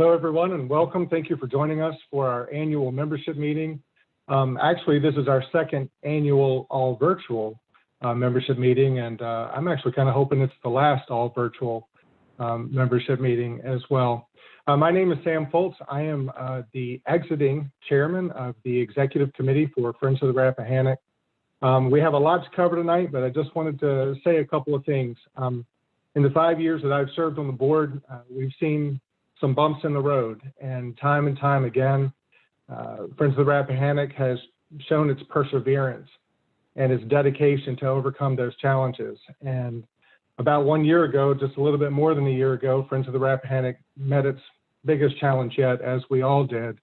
Hello, everyone, and welcome. Thank you for joining us for our annual membership meeting. Actually, this is our second annual all virtual membership meeting, and I'm actually kind of hoping it's the last all virtual membership meeting as well. My name is Sam Foltz. I am the exiting chairman of the executive committee for Friends of the Rappahannock. We have a lot to cover tonight, but I just wanted to say a couple of things. In the 5 years that I've served on the board, we've seen some bumps in the road, and time again, Friends of the Rappahannock has shown its perseverance and its dedication to overcome those challenges. And about 1 year ago, just a little bit more than a year ago, Friends of the Rappahannock met its biggest challenge yet, as we all did.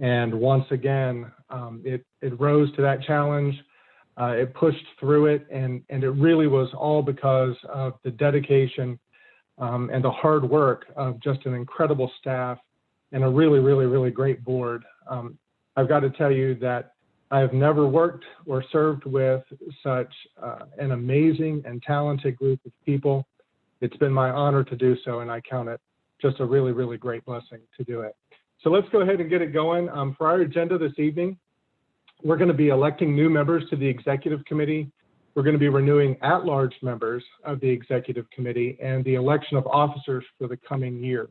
And once again, it rose to that challenge. It pushed through it, and it really was all because of the dedication and the hard work of just an incredible staff and a really great board. I've got to tell you that I have never worked or served with such an amazing and talented group of people. It's been my honor to do so, and I count it just a really great blessing to do it. So let's go ahead and get it going. For our agenda this evening, we're going to be electing new members to the executive committee. We're going to be renewing at-large members of the executive committee and the election of officers for the coming year.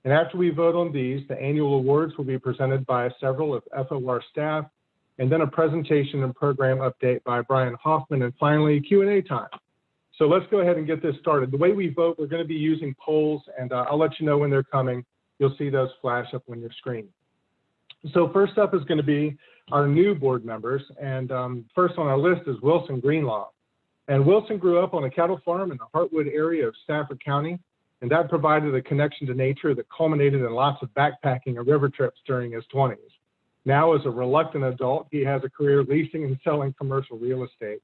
And after we vote on these, the annual awards will be presented by several of FOR staff, and then a presentation and program update by Brian Hoffman, and finally Q&A time. So let's go ahead and get this started. The way we vote, we're going to be using polls, and I'll let you know when they're coming. You'll see those flash up on your screen. So first up is going to be our new board members, and first on our list is Wilson Greenlaw. And Wilson grew up on a cattle farm in the Hartwood area of Stafford County, and that provided a connection to nature that culminated in lots of backpacking and river trips during his 20s. Now, as a reluctant adult, he has a career leasing and selling commercial real estate.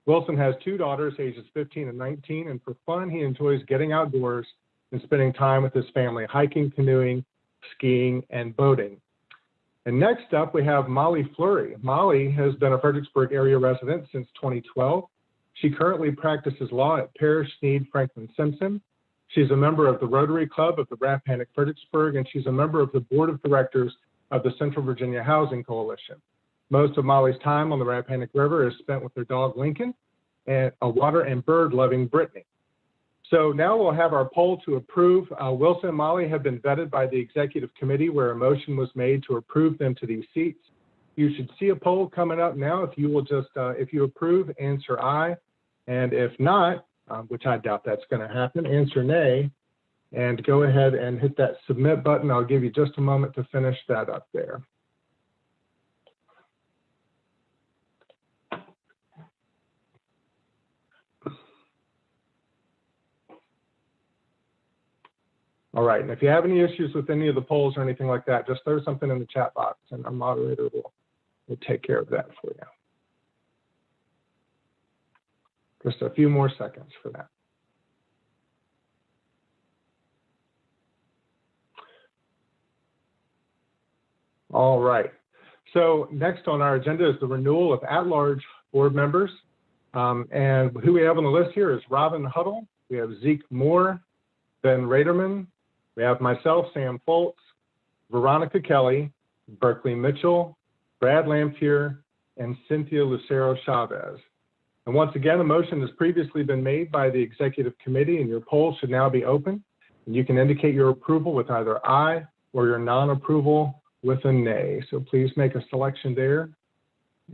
Wilson has two daughters, ages 15 and 19, and for fun, he enjoys getting outdoors and spending time with his family, hiking, canoeing, skiing, and boating. And next up, we have Molly Fleury. Molly has been a Fredericksburg area resident since 2012. She currently practices law at Parrish, Sneed, Franklin Simpson. She's a member of the Rotary Club of the Rappahannock Fredericksburg, and she's a member of the board of directors of the Central Virginia Housing Coalition. Most of Molly's time on the Rappahannock River is spent with her dog Lincoln and a water and bird loving Brittany. So now we'll have our poll to approve. Wilson and Molly have been vetted by the executive committee where a motion was made to approve them to these seats. You should see a poll coming up now. If you will just, if you approve, answer aye. And if not, which I doubt that's going to happen, answer nay. And go ahead and hit that submit button. I'll give you just a moment to finish that up there. All right, and if you have any issues with any of the polls or anything like that, just throw something in the chat box and our moderator will take care of that for you. Just a few more seconds for that. All right, so next on our agenda is the renewal of at-large board members. And who we have on the list here is Robin Huddle, we have Zeke Moore, Ben Raderman, we have myself, Sam Foltz, Veronica Kelly, Berkeley Mitchell, Brad Lampier, and Cynthia Lucero Chavez. And once again, a motion has previously been made by the executive committee, and your poll should now be open. And you can indicate your approval with either aye or your non-approval with a nay. So please make a selection there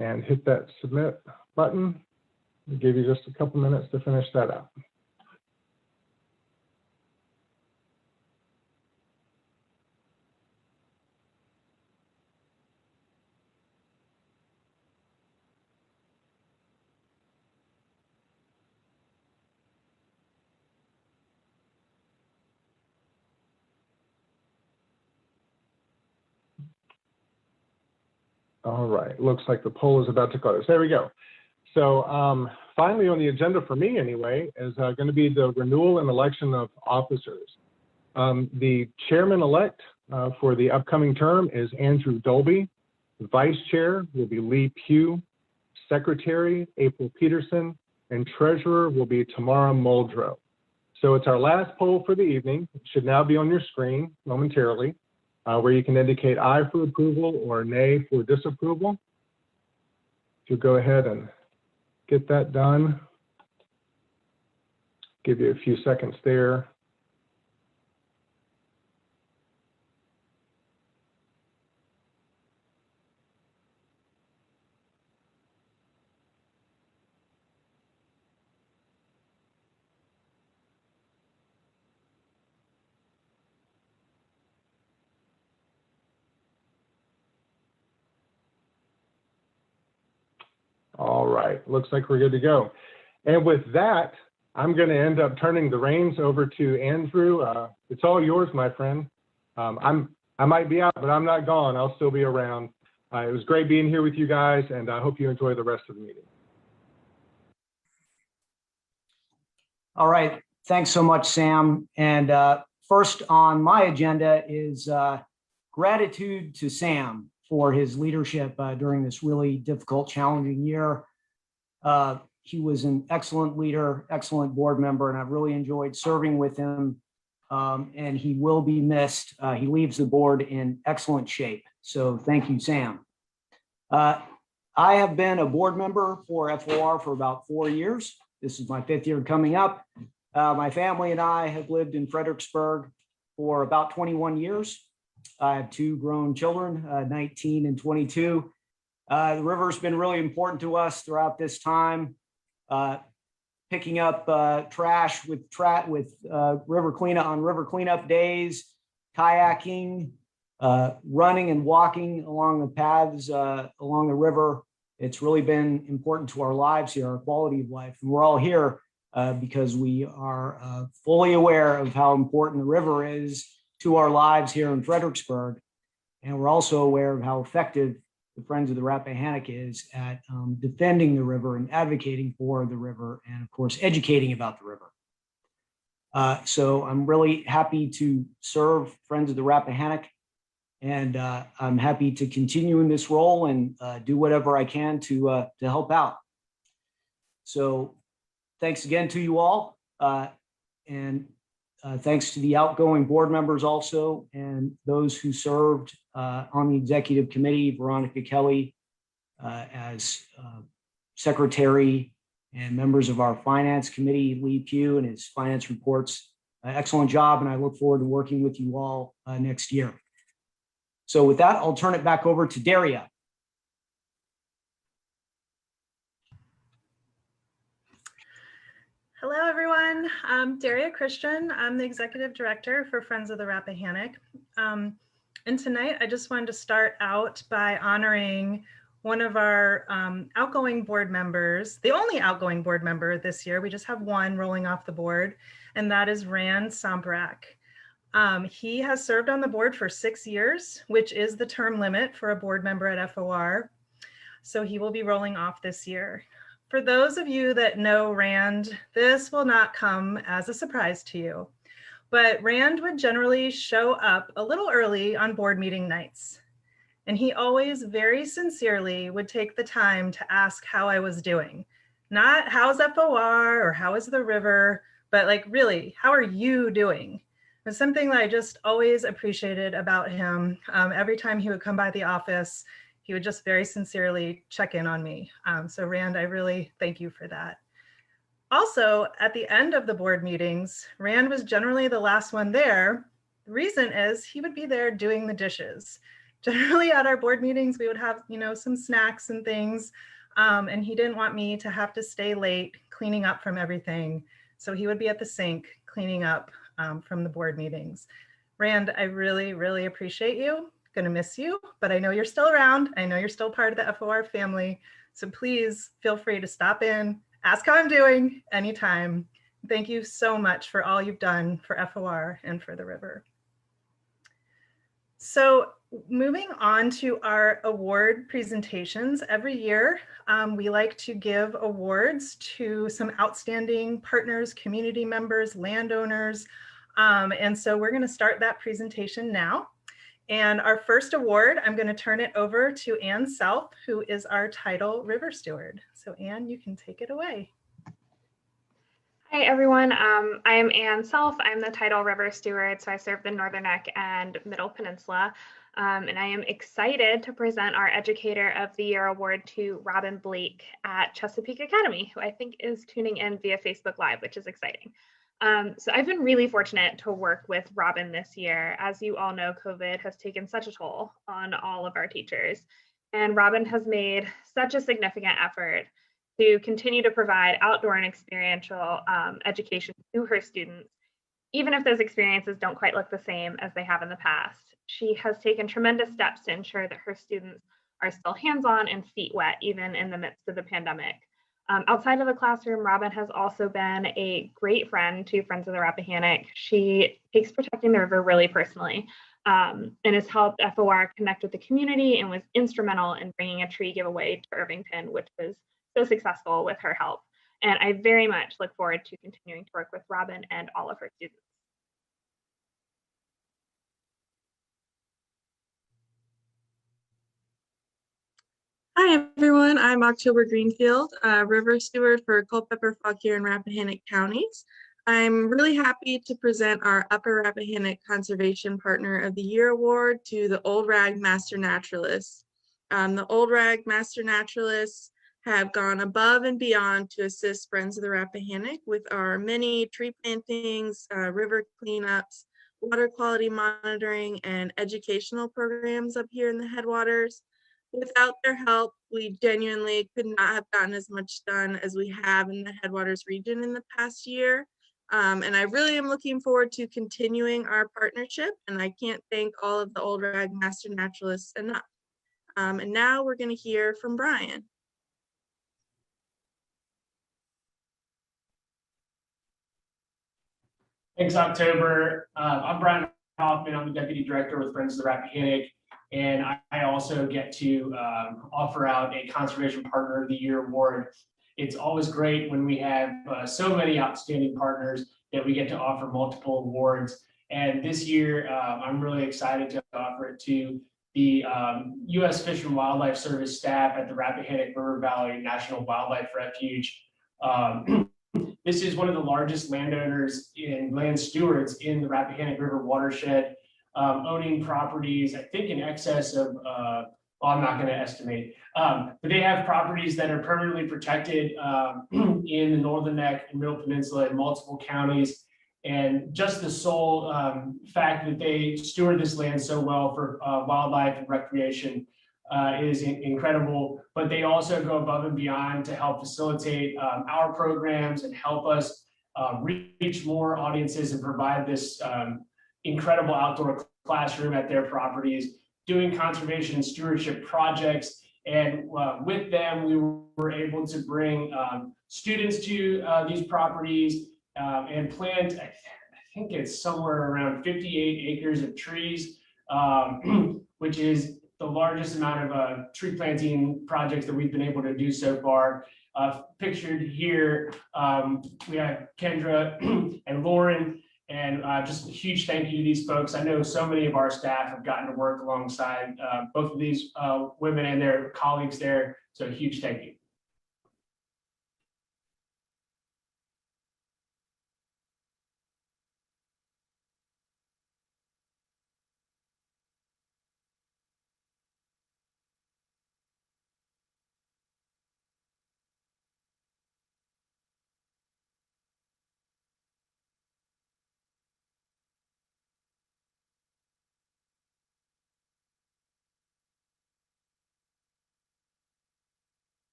and hit that submit button. I'll give you just a couple minutes to finish that up. All right, looks like the poll is about to close. There we go. So finally on the agenda for me anyway is going to be the renewal and election of officers. The chairman-elect for the upcoming term is Andrew Dolby. The vice chair will be Lee Pugh. Secretary, April Peterson. And treasurer will be Tamara Muldrow. So it's our last poll for the evening. It should now be on your screen momentarily, where you can indicate aye for approval or nay for disapproval. If you go ahead and get that done, give you a few seconds there. All right, looks like we're good to go. And with that, I'm going to end up turning the reins over to Andrew. It's all yours, my friend. I might be out, but I'm not gone. I'll still be around. It was great being here with you guys, and I hope you enjoy the rest of the meeting. All right, thanks so much, Sam. And first on my agenda is gratitude to Sam for his leadership during this really difficult, challenging year. He was an excellent leader, excellent board member, and I've really enjoyed serving with him. And he will be missed. He leaves the board in excellent shape. So thank you, Sam. I have been a board member for FOR for about 4 years. This is my 5th year coming up. My family and I have lived in Fredericksburg for about 21 years. I have 2 grown children, 19 and 22. The river's been really important to us throughout this time. Picking up trash with river cleanup on river cleanup days, kayaking, running and walking along the paths along the river. It's really been important to our lives here, our quality of life. And we're all here because we are fully aware of how important the river is to our lives here in Fredericksburg. And we're also aware of how effective the Friends of the Rappahannock is at defending the river and advocating for the river, and of course, educating about the river. So I'm really happy to serve Friends of the Rappahannock, and I'm happy to continue in this role and do whatever I can to help out. So thanks again to you all, and thanks to the outgoing board members also, and those who served on the executive committee, Veronica Kelly as secretary, and members of our finance committee, Lee Pugh and his finance reports. Excellent job, and I look forward to working with you all next year. So with that, I'll turn it back over to Daria. Hello, everyone. I'm Daria Christian. I'm the Executive Director for Friends of the Rappahannock. And tonight, I just wanted to start out by honoring one of our outgoing board members, the only outgoing board member this year. We just have one rolling off the board, and that is Rand Sombrak. He has served on the board for 6 years, which is the term limit for a board member at FOR. So he will be rolling off this year. For those of you that know Rand, this will not come as a surprise to you, but Rand would generally show up a little early on board meeting nights. And he always very sincerely would take the time to ask how I was doing. Not how's FOR or how is the river, but like really, how are you doing? It was something that I just always appreciated about him. Every time he would come by the office, he would just very sincerely check in on me. So Rand, I really thank you for that. Also, at the end of the board meetings, Rand was generally the last one there. The reason is he would be there doing the dishes. Generally at our board meetings, we would have, some snacks and things, and he didn't want me to have to stay late cleaning up from everything. So he would be at the sink cleaning up from the board meetings. Rand, I really, really appreciate you. Gonna miss you, but I know you're still around. I know you're still part of the FOR family. So please feel free to stop in, ask how I'm doing anytime. Thank you so much for all you've done for FOR and for the river. So moving on to our award presentations, every year we like to give awards to some outstanding partners, community members, landowners. And so we're gonna start that presentation now. And our first award, I'm going to turn it over to Ann South, who is our title river steward. So Ann, you can take it away. Hi, Hi, everyone. I am Ann Self. I'm the Tidal River Steward, so I serve the Northern Neck and Middle Peninsula. And I am excited to present our Educator of the Year award to Robin Blake at Chesapeake Academy, who I think is tuning in via Facebook Live, which is exciting. So I've been really fortunate to work with Robin this year. As you all know, COVID has taken such a toll on all of our teachers. And Robin has made such a significant effort to continue to provide outdoor and experiential education to her students, even if those experiences don't quite look the same as they have in the past. She has taken tremendous steps to ensure that her students are still hands-on and feet wet, even in the midst of the pandemic. Outside of the classroom, Robin has also been a great friend to Friends of the Rappahannock. She takes protecting the river really personally, and has helped FOR connect with the community and was instrumental in bringing a tree giveaway to Irvington, which was so successful with her help. And I very much look forward to continuing to work with Robin and all of her students. Hi, everyone. I'm October Greenfield, River Steward for Culpeper, Fauquier, and Rappahannock counties. I'm really happy to present our Upper Rappahannock Conservation Partner of the Year award to the Old Rag Master Naturalists. The Old Rag Master Naturalists have gone above and beyond to assist Friends of the Rappahannock with our many tree plantings, river cleanups, water quality monitoring, and educational programs up here in the headwaters. Without their help, we genuinely could not have gotten as much done as we have in the Headwaters region in the past year. And I really am looking forward to continuing our partnership, and I can't thank all of the Old Rag Master Naturalists enough. And now we're going to hear from Brian. Thanks, October. I'm Brian Hoffman. I'm the Deputy Director with Friends of the Rappahannock, and I also get to offer out a Conservation Partner of the Year award. It's always great when we have so many outstanding partners that we get to offer multiple awards. And this year, I'm really excited to offer it to the U.S. Fish and Wildlife Service staff at the Rappahannock River Valley National Wildlife Refuge. This is one of the largest landowners and land stewards in the Rappahannock River watershed, owning properties, I think in excess of, well, I'm not going to estimate, but they have properties that are permanently protected in the Northern Neck and Middle Peninsula in multiple counties. And just the sole fact that they steward this land so well for wildlife and recreation is incredible, but they also go above and beyond to help facilitate our programs and help us reach more audiences and provide this incredible outdoor classroom at their properties, doing conservation and stewardship projects. And with them, we were able to bring students to these properties and plant, I think it's somewhere around 58 acres of trees, which is the largest amount of tree planting projects that we've been able to do so far. Pictured here, we have Kendra and Lauren, and just a huge thank you to these folks. I know so many of our staff have gotten to work alongside both of these women and their colleagues there, so a huge thank you.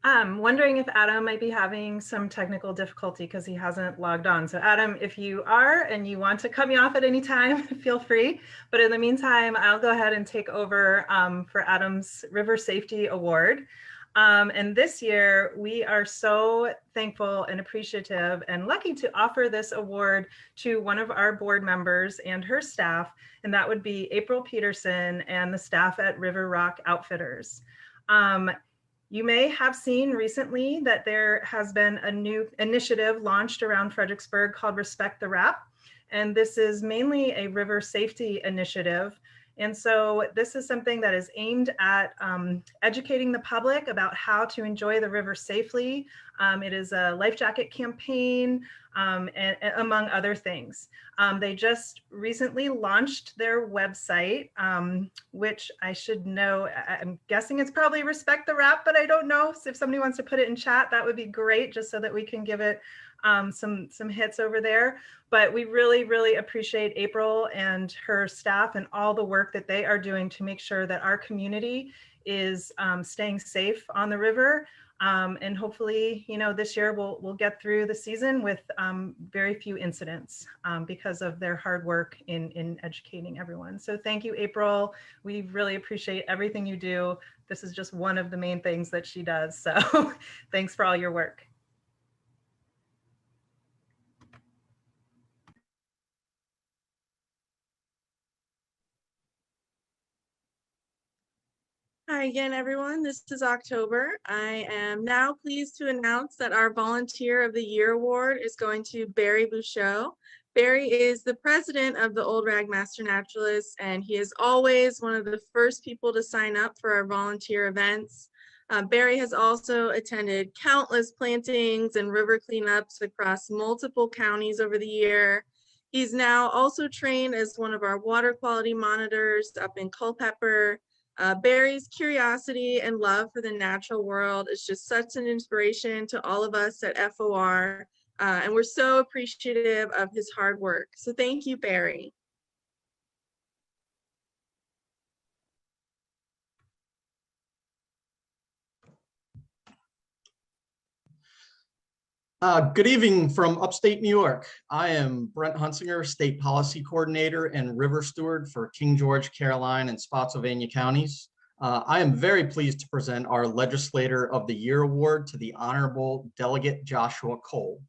I'm wondering if Adam might be having some technical difficulty because he hasn't logged on. So Adam, if you are and you want to cut me off at any time, feel free. But in the meantime, I'll go ahead and take over for Adam's River Safety Award. And this year, we are so thankful and appreciative and lucky to offer this award to one of our board members and her staff, and that would be April Peterson and the staff at River Rock Outfitters. You may have seen recently that there has been a new initiative launched around Fredericksburg called Respect the Rap. And this is mainly a river safety initiative. And so this is something that is aimed at educating the public about how to enjoy the river safely. It is a life jacket campaign, and among other things. They just recently launched their website, which I should know. I'm guessing it's probably Respect the Rap, but I don't know. So if somebody wants to put it in chat, that would be great, just so that we can give it some hits over there. But we really, really appreciate April and her staff and all the work that they are doing to make sure that our community is staying safe on the river. And hopefully, you know, this year we'll get through the season with very few incidents because of their hard work in educating everyone. So thank you, April. We really appreciate everything you do. This is just one of the main things that she does. So thanks for all your work. Hi again, everyone. This is October. I am now pleased to announce that our Volunteer of the Year Award is going to Barry Bouchot. Barry is the president of the Old Rag Master Naturalists, and he is always one of the first people to sign up for our volunteer events. Barry has also attended countless plantings and river cleanups across multiple counties over the year. He's now also trained as one of our water quality monitors up in Culpeper. Barry's curiosity and love for the natural world is just such an inspiration to all of us at FOR, and we're so appreciative of his hard work. So thank you, Barry. Good evening from upstate New York. I am Brent Hunsinger, State Policy Coordinator and River Steward for King George, Caroline, and Spotsylvania counties. I am very pleased to present our Legislator of the Year Award to the Honorable Delegate Joshua Cole.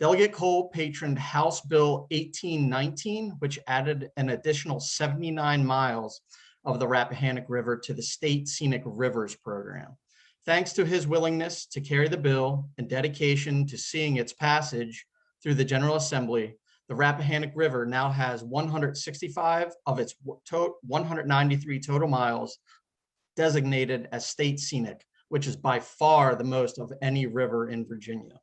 Delegate Cole patroned House Bill 1819, which added an additional 79 miles of the Rappahannock River to the State Scenic Rivers Program. Thanks to his willingness to carry the bill and dedication to seeing its passage through the General Assembly, the Rappahannock River now has 165 of its 193 total miles designated as state scenic, which is by far the most of any river in Virginia.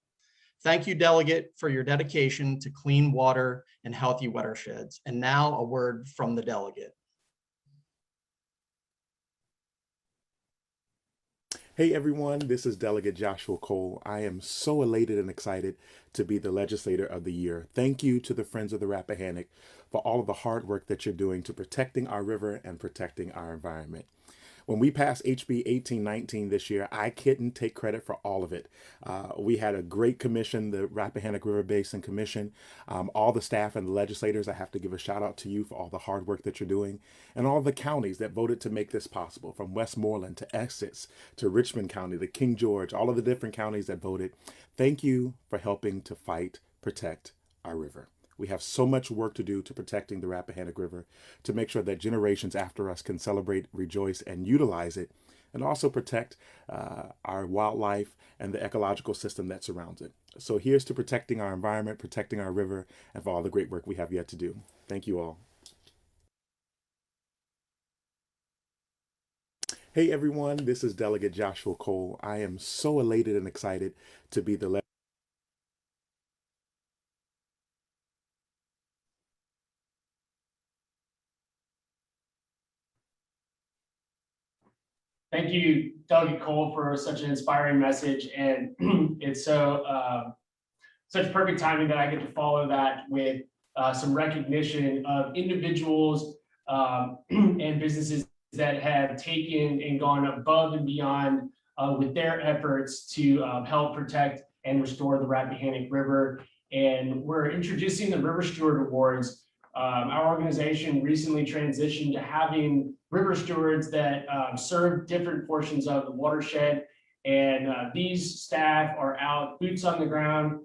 Thank you, Delegate, for your dedication to clean water and healthy watersheds. And now a word from the delegate. Hey everyone, this is Delegate Joshua Cole. I am so elated and excited to be the Legislator of the Year. Thank you to the Friends of the Rappahannock for all of the hard work that you're doing to protecting our river and protecting our environment. When we passed HB 1819 this year, I couldn't take credit for all of it. We had a great commission, the Rappahannock River Basin Commission. All the staff and the legislators, I have to give a shout out to you for all the hard work that you're doing, and all the counties that voted to make this possible, from Westmoreland to Essex to Richmond County to King George, all of the different counties that voted. Thank you for helping to fight, protect our river. We have so much work to do to protecting the Rappahannock River, to make sure that generations after us can celebrate, rejoice, and utilize it, and also protect our wildlife and the ecological system that surrounds it. So here's to protecting our environment, protecting our river, and for all the great work we have yet to do. Thank you all. Hey everyone, this is Delegate Joshua Cole. I am so elated and excited to be the Thank you, Delegate Cole, for such an inspiring message. And it's such perfect timing that I get to follow that with some recognition of individuals and businesses that have taken and gone above and beyond with their efforts to help protect and restore the Rappahannock River. And we're introducing the River Steward Awards. Our organization recently transitioned to having river stewards that serve different portions of the watershed. And these staff are out, boots on the ground,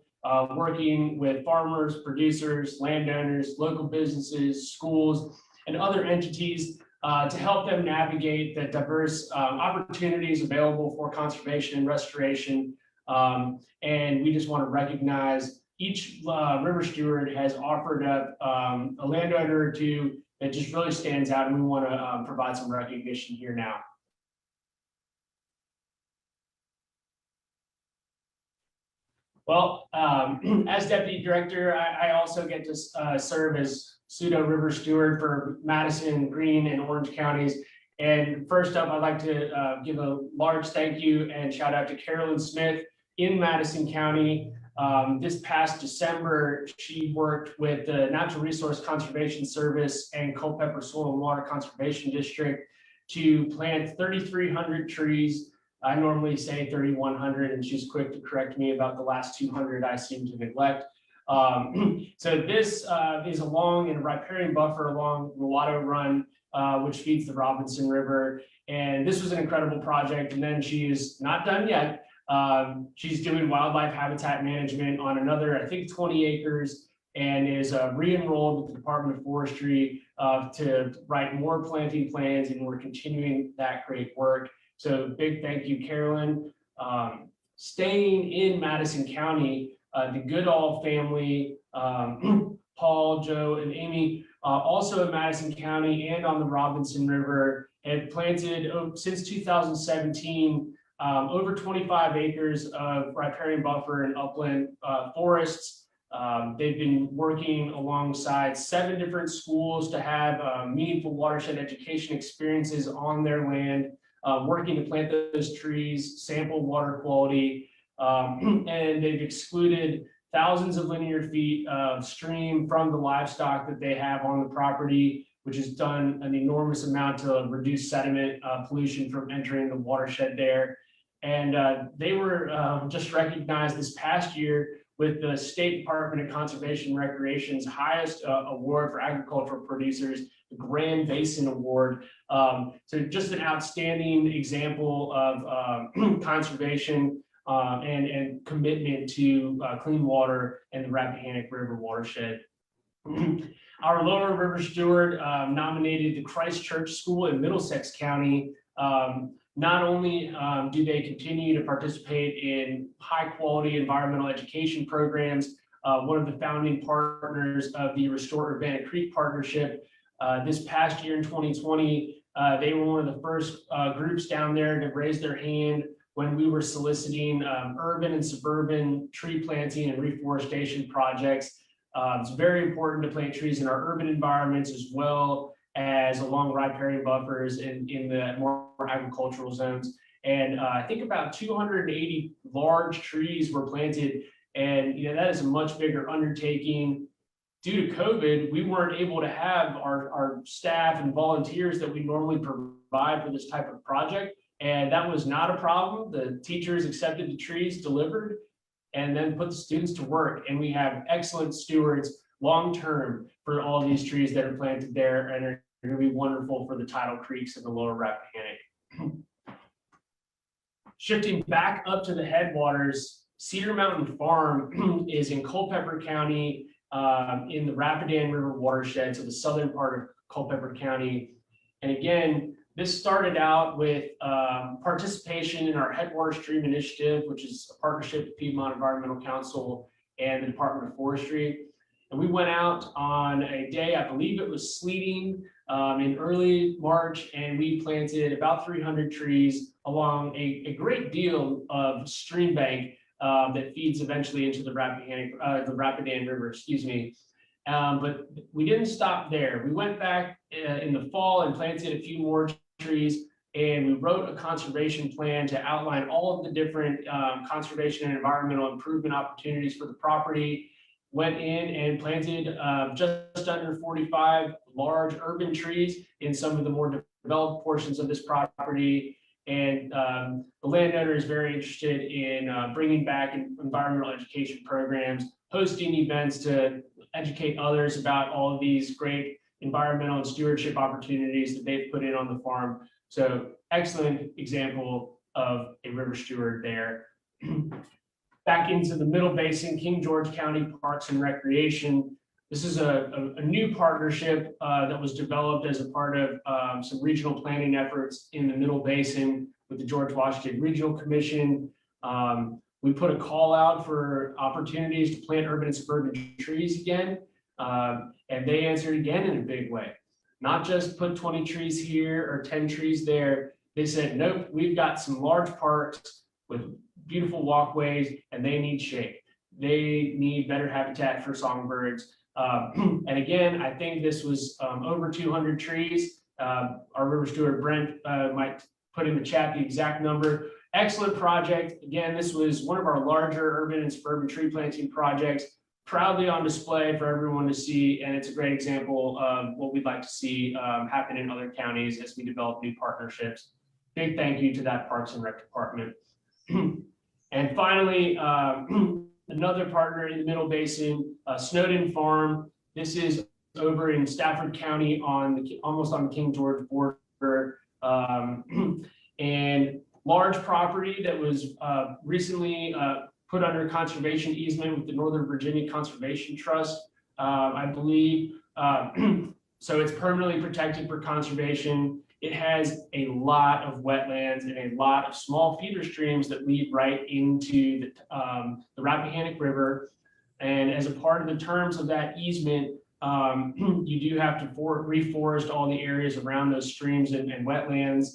working with farmers, producers, landowners, local businesses, schools, and other entities to help them navigate the diverse opportunities available for conservation and restoration. And we just want to recognize each river steward has offered up a landowner or two that just really stands out, and we want to provide some recognition here now. Well, as deputy director, I also get to serve as pseudo river steward for Madison, Greene, and Orange counties. And first up, I'd like to give a large thank you and shout out to Carolyn Smith in Madison County. This past December, she worked with the Natural Resource Conservation Service and Culpeper Soil and Water Conservation District to plant 3,300 trees. I normally say 3,100, and she's quick to correct me about the last 200 I seem to neglect. So this is along in a riparian buffer along Mulatto Run, which feeds the Robinson River. And this was an incredible project. And then she is not done yet. She's doing wildlife habitat management on another, I think, 20 acres, and is re-enrolled with the Department of Forestry to write more planting plans, and we're continuing that great work. So big thank you, Carolyn. Staying in Madison County, the Goodall family, Paul, Joe, and Amy, also in Madison County and on the Robinson River, have planted since 2017 over 25 acres of riparian buffer and upland forests. They've been working alongside 7 different schools to have meaningful watershed education experiences on their land, working to plant those trees, sample water quality, and they've excluded thousands of linear feet of stream from the livestock that they have on the property, which has done an enormous amount to reduce sediment pollution from entering the watershed there. And they were just recognized this past year with the State Department of Conservation and Recreation's highest award for agricultural producers, the Grand Basin Award. So just an outstanding example of conservation and commitment to clean water and the Rappahannock River watershed. Our Lower River Steward nominated the Christ Church School in Middlesex County. Not only do they continue to participate in high quality environmental education programs, one of the founding partners of the Restore Urbana Creek Partnership, this past year in 2020, they were one of the first groups down there to raise their hand when we were soliciting urban and suburban tree planting and reforestation projects. It's very important to plant trees in our urban environments as well as along riparian buffers and in the more agricultural zones. And I think about 280 large trees were planted. And that is a much bigger undertaking. Due to COVID, we weren't able to have our staff and volunteers that we normally provide for this type of project. And that was not a problem. The teachers accepted the trees, delivered, and then put the students to work. And we have excellent stewards long-term for all these trees that are planted there and are going to be wonderful for the tidal creeks of the Lower Rappahannock. Shifting back up to the headwaters, Cedar Mountain Farm is in Culpeper County in the Rapidan River watershed, so the southern part of Culpeper County. And again, this started out with participation in our Headwater Stream Initiative, which is a partnership with Piedmont Environmental Council and the Department of Forestry. And we went out on a day, I believe it was sleeting in early March, and we planted about 300 trees along a great deal of stream bank that feeds eventually into the Rapidan River, excuse me. But we didn't stop there. We went back in the fall and planted a few more trees, and we wrote a conservation plan to outline all of the different conservation and environmental improvement opportunities for the property. Went in and planted just under 45 large urban trees in some of the more developed portions of this property. And the landowner is very interested in bringing back environmental education programs, hosting events to educate others about all of these great environmental and stewardship opportunities that they've put in on the farm. So excellent example of a river steward there. Back into the Middle Basin, King George County Parks and Recreation. This is a new partnership that was developed as a part of some regional planning efforts in the Middle Basin with the George Washington Regional Commission. We put a call out for opportunities to plant urban and suburban trees again, and they answered again in a big way. Not just put 20 trees here or 10 trees there. They said, nope, we've got some large parks with beautiful walkways and they need shade. They need better habitat for songbirds. And again, I think this was over 200 trees. Our river steward Brent might put in the chat the exact number. Excellent project. Again, this was one of our larger urban and suburban tree planting projects, proudly on display for everyone to see. And it's a great example of what we'd like to see happen in other counties as we develop new partnerships. Big thank you to that Parks and Rec department. And finally, another partner in the Middle Basin, Snowden Farm. This is over in Stafford County almost on the King George border. And large property that was recently put under conservation easement with the Northern Virginia Conservation Trust, I believe. So it's permanently protected for conservation. It has a lot of wetlands and a lot of small feeder streams that lead right into the Rappahannock River. And as a part of the terms of that easement, you do have to reforest all the areas around those streams and wetlands.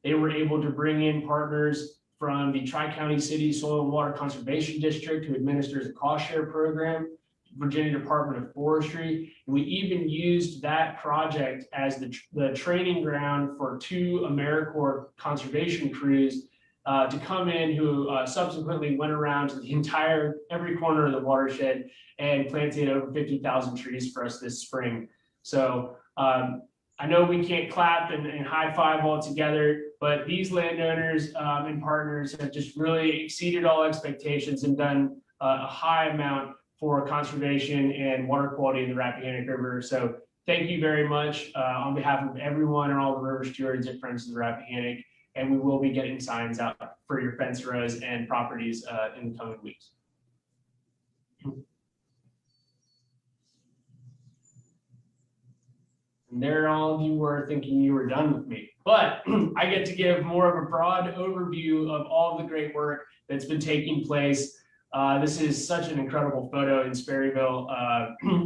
They were able to bring in partners from the Tri-County City Soil and Water Conservation District, who administers a cost share program, Virginia Department of Forestry. And we even used that project as the training ground for 2 AmeriCorps conservation crews to come in, who subsequently went around to every corner of the watershed and planted over 50,000 trees for us this spring. So I know we can't clap and high five all together, but these landowners and partners have just really exceeded all expectations and done a high amount for conservation and water quality in the Rappahannock River. So thank you very much on behalf of everyone and all the river stewards at Friends of the Rappahannock. And we will be getting signs out for your fence rows and properties in the coming weeks. And there all of you were thinking you were done with me. But I get to give more of a broad overview of all of the great work that's been taking place. This is such an incredible photo in Sperryville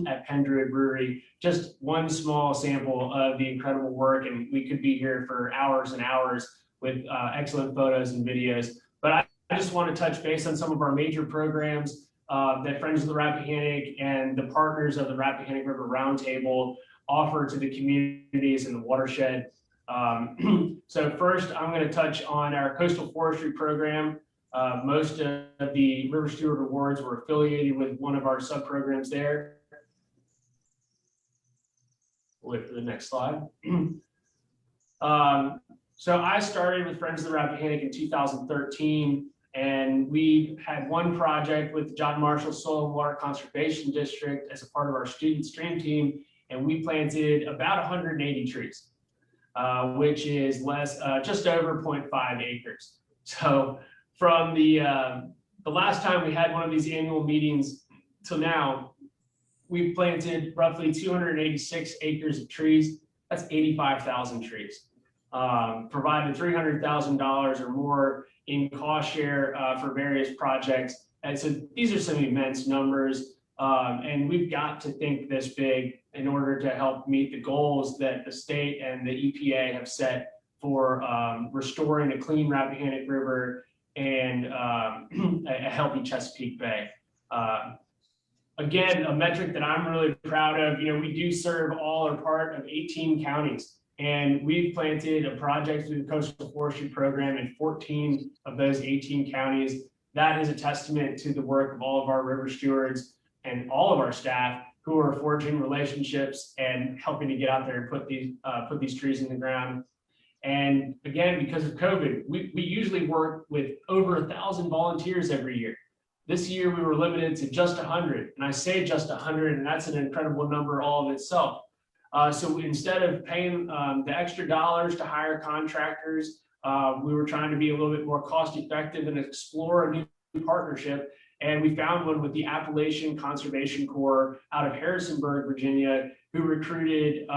at Penn Druid Brewery. Just one small sample of the incredible work, and we could be here for hours and hours with excellent photos and videos. But I just want to touch base on some of our major programs that Friends of the Rappahannock and the partners of the Rappahannock River Roundtable offer to the communities in the watershed. So first, I'm going to touch on our coastal forestry program. Most of the River Steward Awards were affiliated with one of our sub-programs there. We'll wait for the next slide. So I started with Friends of the Rappahannock in 2013, and we had one project with the John Marshall Soil and Water Conservation District as a part of our student stream team, and we planted about 180 trees, which is just over 0.5 acres. So from the last time we had one of these annual meetings till now, we've planted roughly 286 acres of trees. That's 85,000 trees. Provided $300,000 or more in cost share for various projects. And so these are some immense numbers. And we've got to think this big in order to help meet the goals that the state and the EPA have set for restoring a clean Rappahannock River and a healthy Chesapeake Bay. Again, a metric that I'm really proud of, we do serve all or part of 18 counties. And we've planted a project through the Coastal Forestry Program in 14 of those 18 counties. That is a testament to the work of all of our river stewards and all of our staff who are forging relationships and helping to get out there and put these trees in the ground. And again, because of COVID, we usually work with over 1,000 volunteers every year. This year we were limited to just 100, and I say just 100, and that's an incredible number all of itself. So instead of paying the extra dollars to hire contractors, we were trying to be a little bit more cost effective and explore a new partnership. And we found one with the Appalachian Conservation Corps out of Harrisonburg, Virginia, who recruited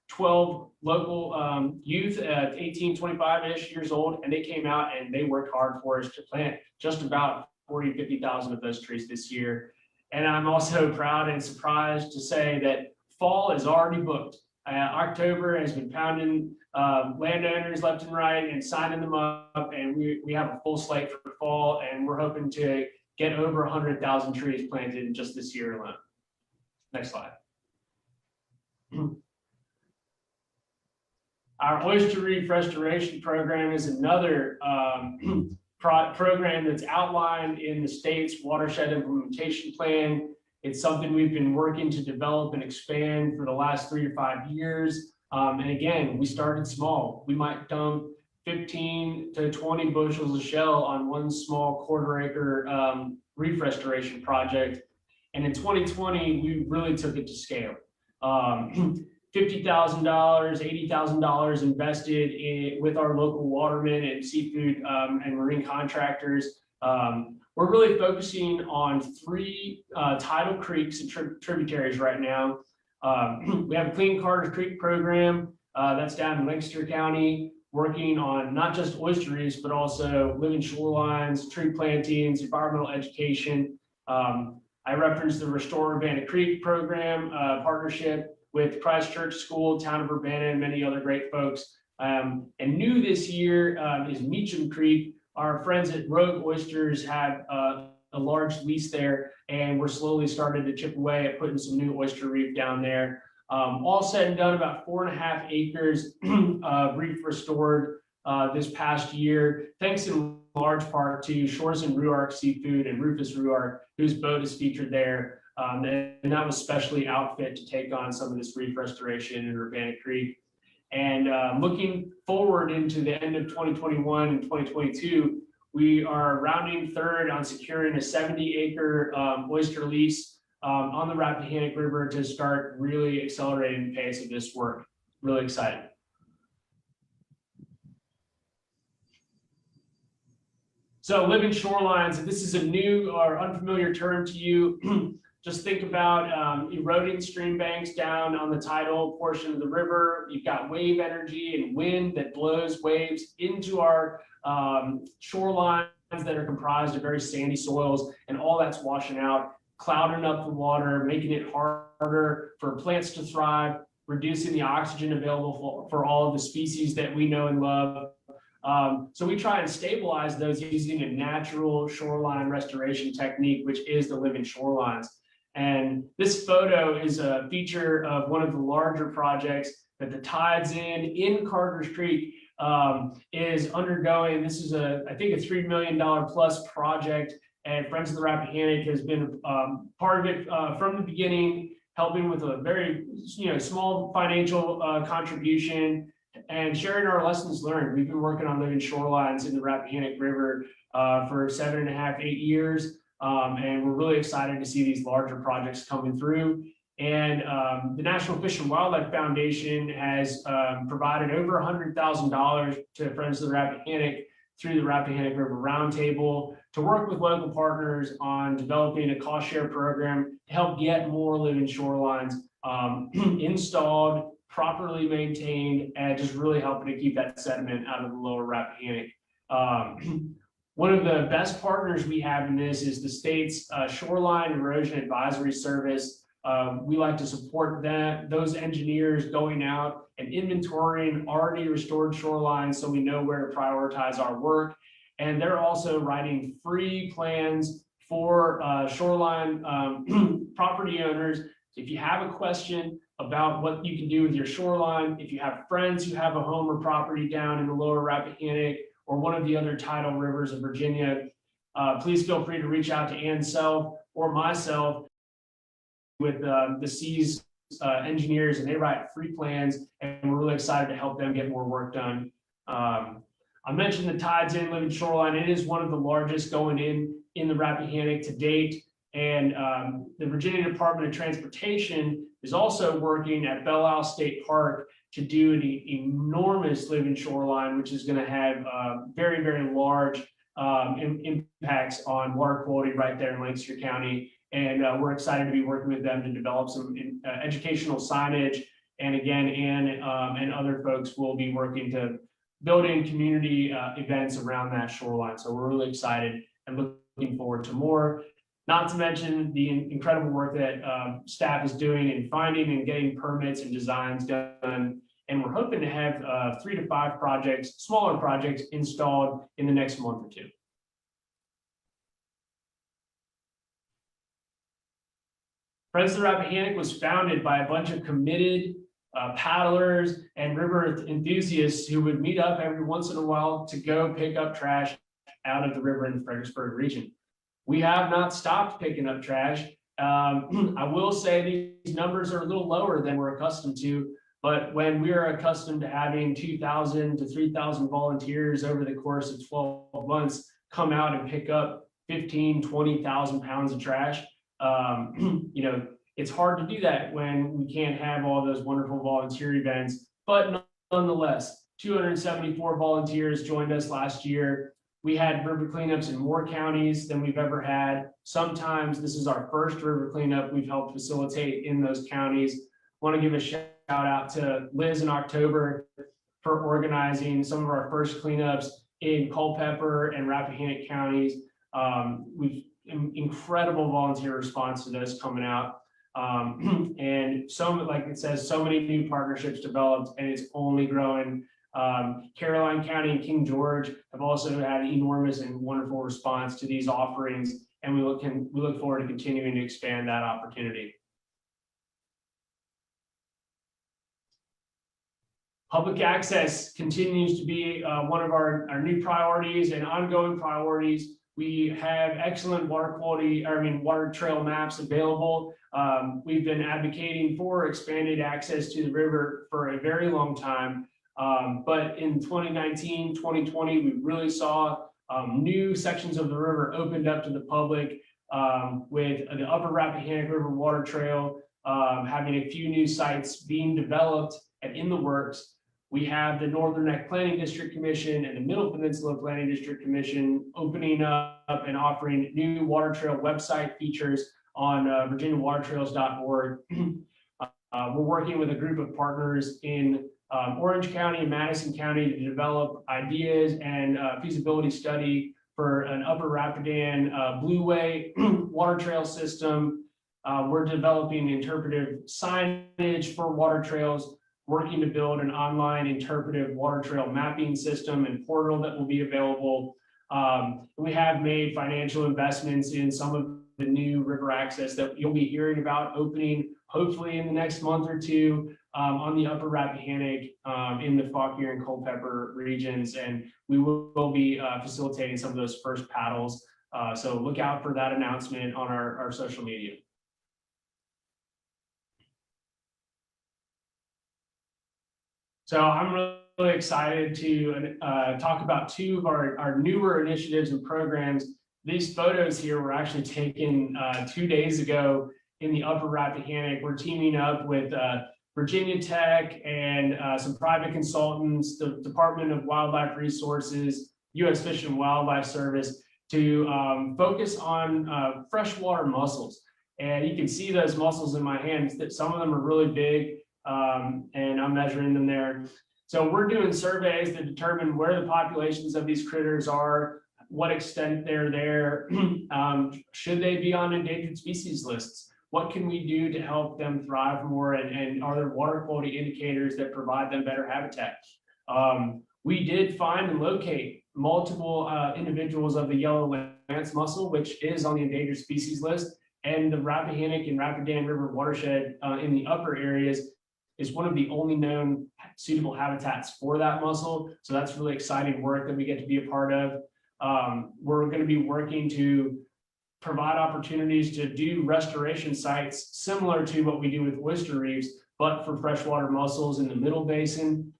12 local youth at 18, 25-ish years old, and they came out and they worked hard for us to plant just about 40, 50,000 of those trees this year. And I'm also proud and surprised to say that fall is already booked. October has been pounding landowners left and right and signing them up, and we have a full slate for fall, and we're hoping to get over 100,000 trees planted just this year alone. Next slide. Our oyster reef restoration program is another program that's outlined in the state's watershed implementation plan. It's something we've been working to develop and expand for the last 3 to 5 years. And again, we started small. We might dump 15 to 20 bushels of shell on one small quarter-acre reef restoration project. And in 2020, we really took it to scale. $50,000, $80,000 invested with our local watermen and seafood and marine contractors. We're really focusing on 3 tidal creeks and tributaries right now. We have a Clean Carter Creek program that's down in Lancaster County, working on not just oyster reefs, but also living shorelines, tree plantings, environmental education. I referenced the Restore Urbana Creek program partnership with Christchurch School, Town of Urbana, and many other great folks. And new this year is Meacham Creek. Our friends at Rogue Oysters have a large lease there, and we're slowly starting to chip away at putting some new oyster reef down there. All said and done, about 4.5 acres of reef restored this past year, thanks in large part to Shores and Ruark Seafood and Rufus Ruark, whose boat is featured there. And that was specially outfit to take on some of this reef restoration in Urbana Creek. And looking forward into the end of 2021 and 2022, we are rounding third on securing a 70-acre oyster lease on the Rappahannock River to start really accelerating the pace of this work. Really excited. So living shorelines, if this is a new or unfamiliar term to you, just think about eroding stream banks down on the tidal portion of the river. You've got wave energy and wind that blows waves into our shorelines that are comprised of very sandy soils, and all that's washing out, clouding up the water, making it harder for plants to thrive, reducing the oxygen available for all of the species that we know and love. So we try and stabilize those using a natural shoreline restoration technique, which is the living shorelines. And this photo is a feature of one of the larger projects that the Tides in Carter's Creek is undergoing. This is I think a $3 million plus project, and Friends of the Rappahannock has been part of it from the beginning, helping with a very small financial contribution and sharing our lessons learned. We've been working on living shorelines in the Rappahannock River for 7.5, 8 years. And we're really excited to see these larger projects coming through. And the National Fish and Wildlife Foundation has provided over $100,000 to Friends of the Rappahannock through the Rappahannock River Roundtable to work with local partners on developing a cost share program to help get more living shorelines installed, properly maintained, and just really helping to keep that sediment out of the lower Rappahannock. One of the best partners we have in this is the state's Shoreline Erosion Advisory Service. We like to support those engineers going out and inventorying already restored shorelines so we know where to prioritize our work. And they're also writing free plans for shoreline property owners. If you have a question about what you can do with your shoreline, if you have friends who have a home or property down in the lower Rappahannock or one of the other tidal rivers of Virginia, please feel free to reach out to Ann Self or myself with the Seas engineers, and they write free plans, and we're really excited to help them get more work done. I mentioned the Tides in Living Shoreline. It is one of the largest going in the Rappahannock to date, and the Virginia Department of Transportation is also working at Belle Isle State Park to do an enormous living shoreline, which is going to have very, very large impacts on water quality right there in Lancaster County. And we're excited to be working with them to develop some educational signage. And again, Ann and other folks will be working to build in community events around that shoreline. So we're really excited and looking forward to more. Not to mention the incredible work that staff is doing in finding and getting permits and designs done. And we're hoping to have 3 to 5 projects, smaller projects, installed in the next month or 2. Friends of the Rappahannock was founded by a bunch of committed paddlers and river enthusiasts who would meet up every once in a while to go pick up trash out of the river in the Fredericksburg region. We have not stopped picking up trash. I will say these numbers are a little lower than we're accustomed to, but when we are accustomed to having 2,000 to 3,000 volunteers over the course of 12 months come out and pick up 15, 20,000 pounds of trash, you know, it's hard to do that when we can't have all those wonderful volunteer events, but nonetheless, 274 volunteers joined us last year. We had river cleanups in more counties than we've ever had. Sometimes this is our first river cleanup we've helped facilitate in those counties. Want to give a shout out to Liz in October for organizing some of our first cleanups in Culpeper and Rappahannock counties. We've incredible volunteer response to this coming out. And so, like it says, so many new partnerships developed, and it's only growing. Caroline County and King George have also had enormous and wonderful response to these offerings, and we look forward to continuing to expand that opportunity. Public access continues to be one of our new priorities and ongoing priorities. We have excellent water trail maps available. We've been advocating for expanded access to the river for a very long time. But in 2019, 2020, we really saw new sections of the river opened up to the public with the Upper Rappahannock River Water Trail having a few new sites being developed and in the works. We have the Northern Neck Planning District Commission and the Middle Peninsula Planning District Commission opening up and offering new water trail website features on virginiawatertrails.org. We're working with a group of partners in Orange County and Madison County to develop ideas and feasibility study for an Upper Rapidan Blueway water trail system. We're developing interpretive signage for water trails, working to build an online interpretive water trail mapping system and portal that will be available. We have made financial investments in some of the new river access that you'll be hearing about opening hopefully in the next month or 2 on the Upper Rappahannock in the Fauquier and Culpeper regions. And we will be facilitating some of those first paddles. So look out for that announcement on our social media. So I'm really excited to talk about 2 of our newer initiatives and programs. These photos here were actually taken 2 days ago in the Upper Rappahannock. We're teaming up with Virginia Tech and some private consultants, the Department of Wildlife Resources, U.S. Fish and Wildlife Service, to focus on freshwater mussels. And you can see those mussels in my hands, that some of them are really big. And I'm measuring them there. So we're doing surveys to determine where the populations of these critters are, what extent they're there, should they be on endangered species lists? What can we do to help them thrive more? And are there water quality indicators that provide them better habitat? We did find and locate multiple individuals of the yellow lance mussel, which is on the endangered species list, and the Rappahannock and Rapidan River watershed in the upper areas is one of the only known suitable habitats for that mussel. So that's really exciting work that we get to be a part of. We're going to be working to provide opportunities to do restoration sites similar to what we do with oyster reefs, but for freshwater mussels in the Middle Basin.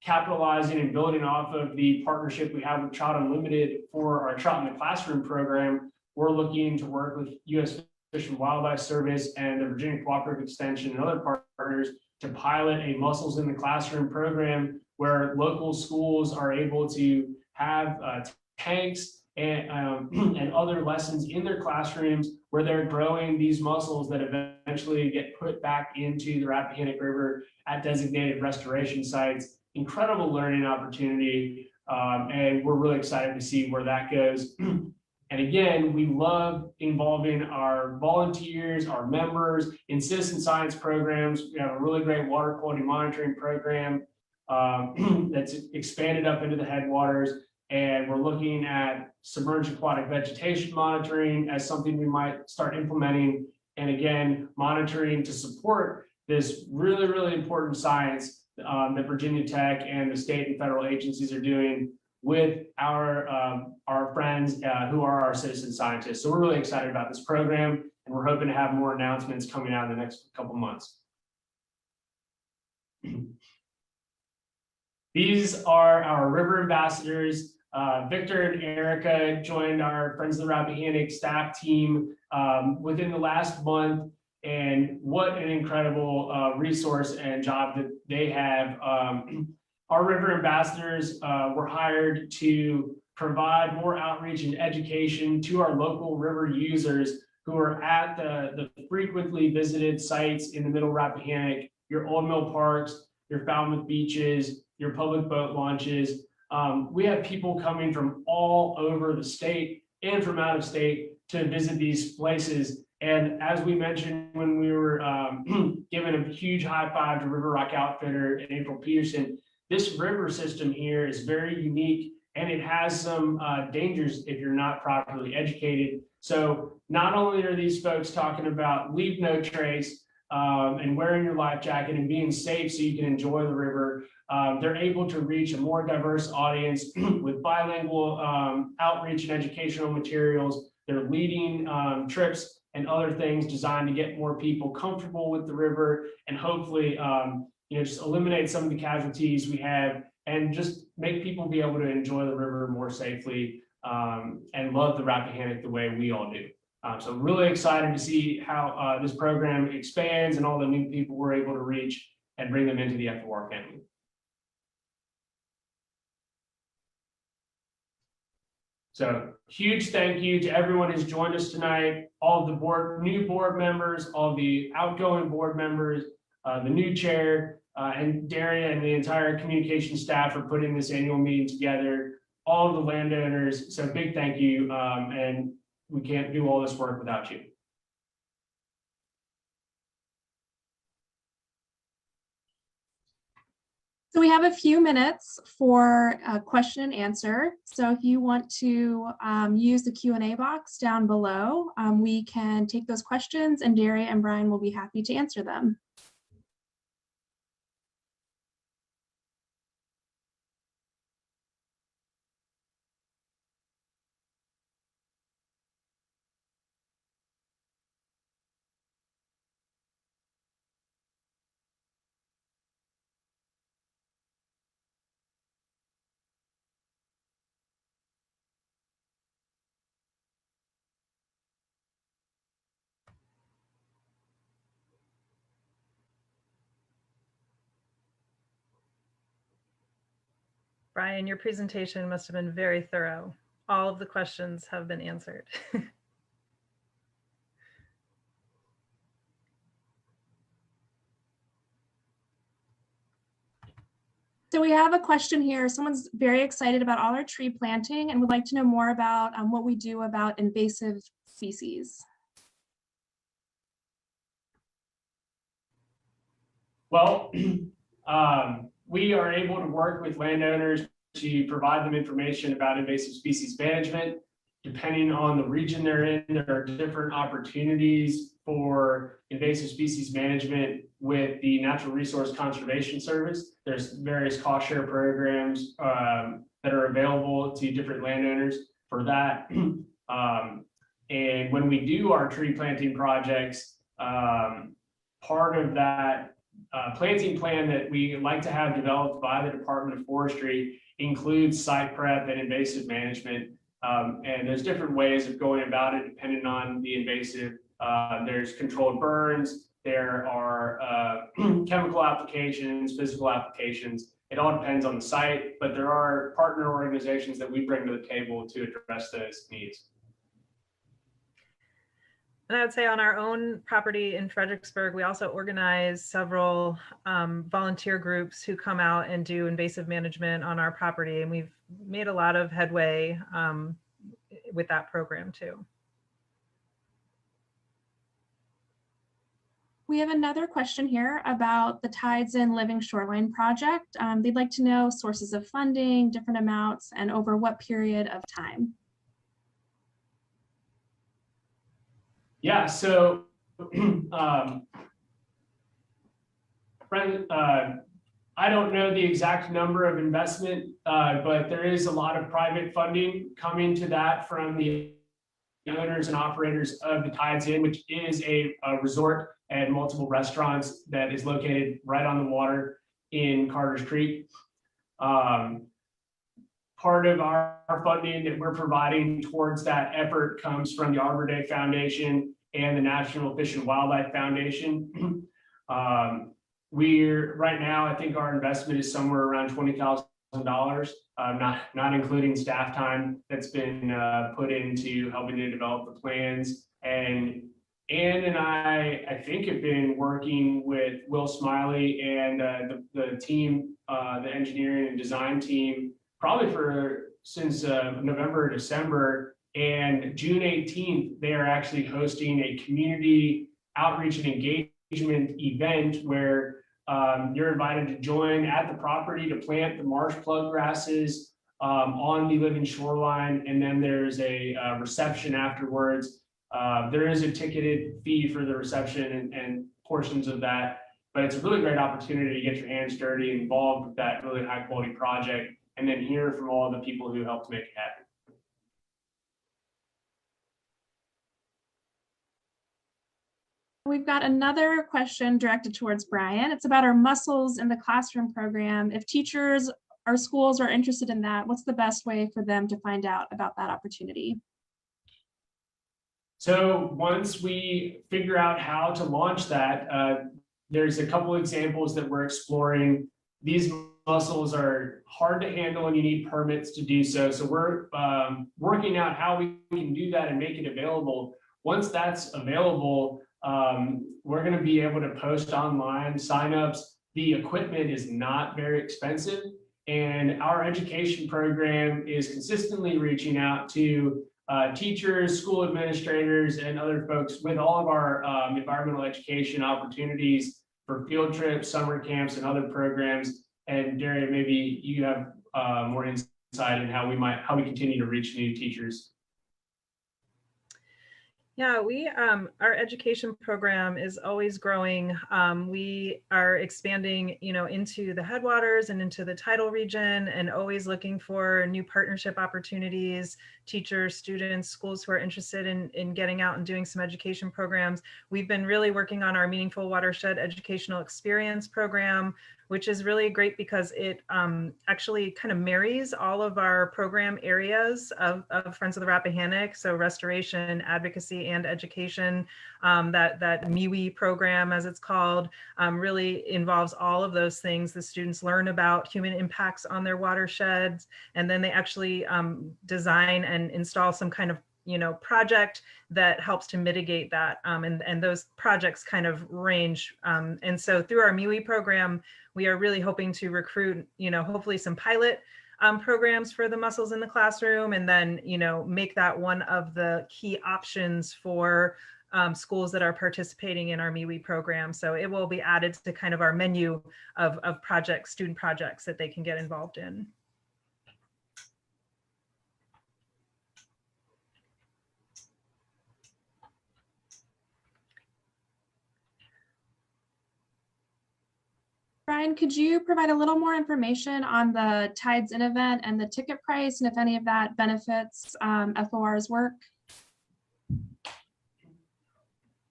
Capitalizing and building off of the partnership we have with Trout Unlimited for our Trout in the Classroom program, we're looking to work with U.S. Fish and Wildlife Service and the Virginia Cooperative Extension and other partners to pilot a Mussels in the Classroom program where local schools are able to have tanks and, and other lessons in their classrooms where they're growing these mussels that eventually get put back into the Rappahannock River at designated restoration sites. Incredible learning opportunity, and we're really excited to see where that goes. And again, we love involving our volunteers, our members in citizen science programs. We have a really great water quality monitoring program that's expanded up into the headwaters. And we're looking at submerged aquatic vegetation monitoring as something we might start implementing. And again, monitoring to support this really, really important science that Virginia Tech and the state and federal agencies are doing with our friends who are our citizen scientists. So we're really excited about this program, and we're hoping to have more announcements coming out in the next couple months. These are our river ambassadors. Victor and Erica joined our Friends of the Rappahannock staff team within the last month, and what an incredible resource and job that they have. Our river ambassadors were hired to provide more outreach and education to our local river users who are at the frequently visited sites in the Middle Rappahannock, your Old Mill Parks, your Falmouth beaches, your public boat launches. We have people coming from all over the state and from out of state to visit these places. And as we mentioned when we were giving a huge high five to River Rock Outfitter and April Peterson, this river system here is very unique, and it has some dangers if you're not properly educated. So not only are these folks talking about leave no trace and wearing your life jacket and being safe so you can enjoy the river, they're able to reach a more diverse audience with bilingual outreach and educational materials. They're leading trips and other things designed to get more people comfortable with the river and hopefully just eliminate some of the casualties we have and just make people be able to enjoy the river more safely and love the Rappahannock the way we all do. So really excited to see how this program expands and all the new people we're able to reach and bring them into the FOR family. So huge thank you to everyone who's joined us tonight, all of the new board members, all the outgoing board members, the new chair, and Daria and the entire communication staff for putting this annual meeting together, all of the landowners. So big thank you, and we can't do all this work without you. So we have a few minutes for a question and answer. So if you want to use the Q&A box down below, we can take those questions and Daria and Brian will be happy to answer them. Brian, your presentation must have been very thorough. All of the questions have been answered. So we have a question here. Someone's very excited about all our tree planting and would like to know more about what we do about invasive species. Well, we are able to work with landowners to provide them information about invasive species management. Depending on the region they're in, there are different opportunities for invasive species management with the Natural Resource Conservation Service. There's various cost share programs that are available to different landowners for that. And when we do our tree planting projects, part of that planting plan that we like to have developed by the Department of Forestry includes site prep and invasive management. And there's different ways of going about it depending on the invasive. There's controlled burns, there are chemical applications, physical applications, It all depends on the site, but there are partner organizations that we bring to the table to address those needs. And I would say on our own property in Fredericksburg, we also organize several volunteer groups who come out and do invasive management on our property. And we've made a lot of headway with that program too. We have another question here about the Tides In Living Shoreline project. They'd like to know sources of funding, different amounts, and over what period of time. Yeah, so I don't know the exact number of investment, but there is a lot of private funding coming to that from the owners and operators of the Tides In, which is a resort and multiple restaurants that is located right on the water in Carter's Creek. Part of our funding that we're providing towards that effort comes from the Arbor Day Foundation and the National Fish and Wildlife Foundation. We're right now, I think our investment is somewhere around $20,000, not including staff time that's been put into helping to develop the plans. And Ann and I think have been working with Will Smiley and the team, the engineering and design team, probably since November or December. And June 18th, they are actually hosting a community outreach and engagement event where you're invited to join at the property to plant the marsh plug grasses on the living shoreline. And then there's a reception afterwards. There is a ticketed fee for the reception and portions of that, but it's a really great opportunity to get your hands dirty and involved with that really high quality project, and then hear from all the people who helped make it happen. We've got another question directed towards Brian. It's about our Muscles in the Classroom program. If teachers or schools are interested in that, what's the best way for them to find out about that opportunity? So once we figure out how to launch that, there's a couple examples that we're exploring. These mussels are hard to handle and you need permits to do so. So we're working out how we can do that and make it available. Once that's available, we're going to be able to post online signups. The equipment is not very expensive, and our education program is consistently reaching out to teachers, school administrators, and other folks with all of our environmental education opportunities for field trips, summer camps, and other programs. And Daria, maybe you have more insight in how we continue to reach new teachers. Yeah, our education program is always growing. We are expanding, into the headwaters and into the tidal region, and always looking for new partnership opportunities, teachers, students, schools who are interested in getting out and doing some education programs. We've been really working on our Meaningful Watershed Educational Experience program, which is really great because it actually kind of marries all of our program areas of Friends of the Rappahannock. So restoration, advocacy, and education. That MIWI program, as it's called, really involves all of those things. The students learn about human impacts on their watersheds, and then they actually design and install some kind of project that helps to mitigate that. And those projects kind of range. And so through our MIWI program, we are really hoping to recruit, hopefully some pilot programs for the Mussels in the Classroom, and then, make that one of the key options for schools that are participating in our MIWI program. So it will be added to kind of our menu of projects, student projects that they can get involved in. Brian, could you provide a little more information on the Tides In event and the ticket price, and if any of that benefits FOR's work?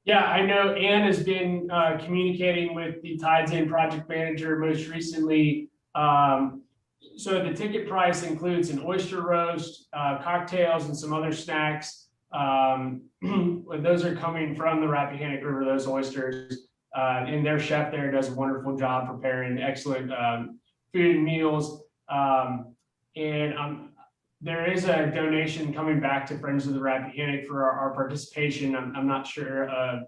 Yeah, I know Ann has been communicating with the Tides In project manager most recently. So the ticket price includes an oyster roast, cocktails, and some other snacks. Those are coming from the Rappahannock River, those oysters. And their chef there does a wonderful job preparing excellent food and meals. There is a donation coming back to Friends of the Rappahannock for our participation. I'm not sure of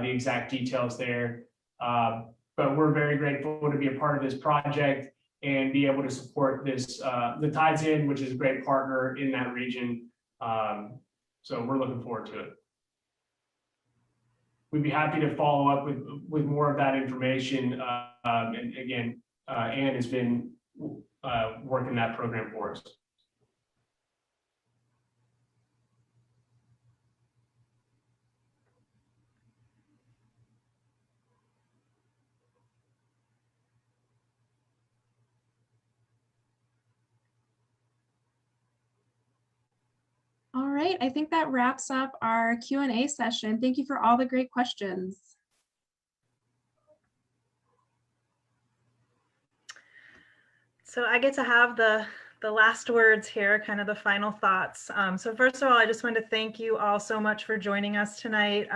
the exact details there, but we're very grateful to be a part of this project and be able to support this, the Tides Inn, which is a great partner in that region. So we're looking forward to it. We'd be happy to follow up with more of that information. And again, Ann has been working that program for us. All right, I think that wraps up our Q&A session. Thank you for all the great questions. So I get to have the last words here, kind of the final thoughts. So first of all, I just want to thank you all so much for joining us tonight.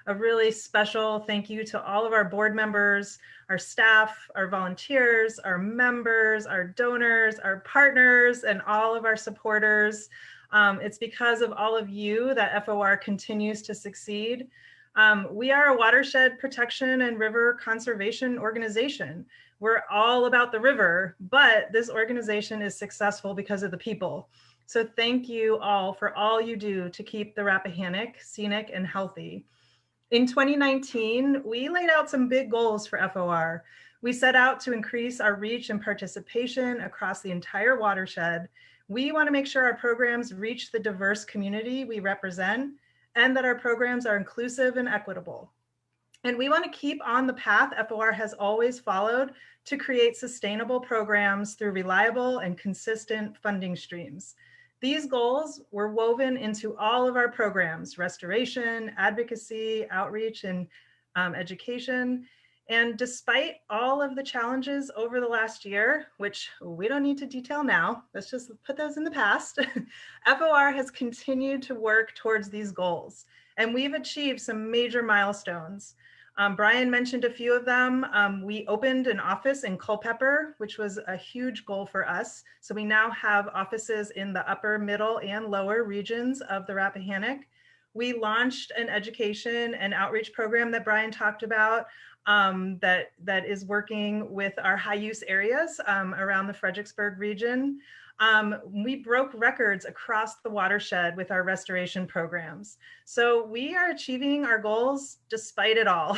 A really special thank you to all of our board members, our staff, our volunteers, our members, our donors, our partners, and all of our supporters. It's because of all of you that FOR continues to succeed. We are a watershed protection and river conservation organization. We're all about the river, but this organization is successful because of the people. So thank you all for all you do to keep the Rappahannock scenic and healthy. In 2019, we laid out some big goals for FOR. We set out to increase our reach and participation across the entire watershed. We want to make sure our programs reach the diverse community we represent and that our programs are inclusive and equitable. And we want to keep on the path FOR has always followed to create sustainable programs through reliable and consistent funding streams. These goals were woven into all of our programs: restoration, advocacy, outreach, and education. And despite all of the challenges over the last year, which we don't need to detail now, let's just put those in the past, FOR has continued to work towards these goals, and we've achieved some major milestones. Brian mentioned a few of them. We opened an office in Culpeper, which was a huge goal for us. So we now have offices in the upper, middle, and lower regions of the Rappahannock. We launched an education and outreach program that Brian talked about that is working with our high use areas around the Fredericksburg region. We broke records across the watershed with our restoration programs. So we are achieving our goals despite it all.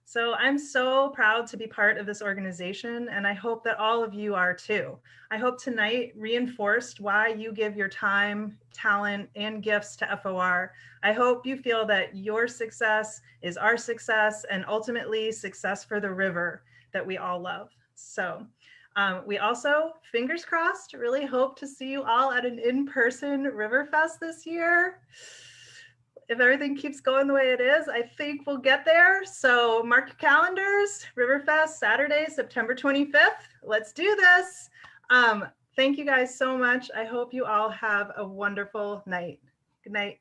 So I'm so proud to be part of this organization, and I hope that all of you are too. I hope tonight reinforced why you give your time, talent, and gifts to FOR. I hope you feel that your success is our success and ultimately success for the river that we all love. So we also, fingers crossed, really hope to see you all at an in-person Riverfest this year. If everything keeps going the way it is, I think we'll get there. So mark your calendars, Riverfest, Saturday, September 25th. Let's do this. Thank you guys so much. I hope you all have a wonderful night. Good night.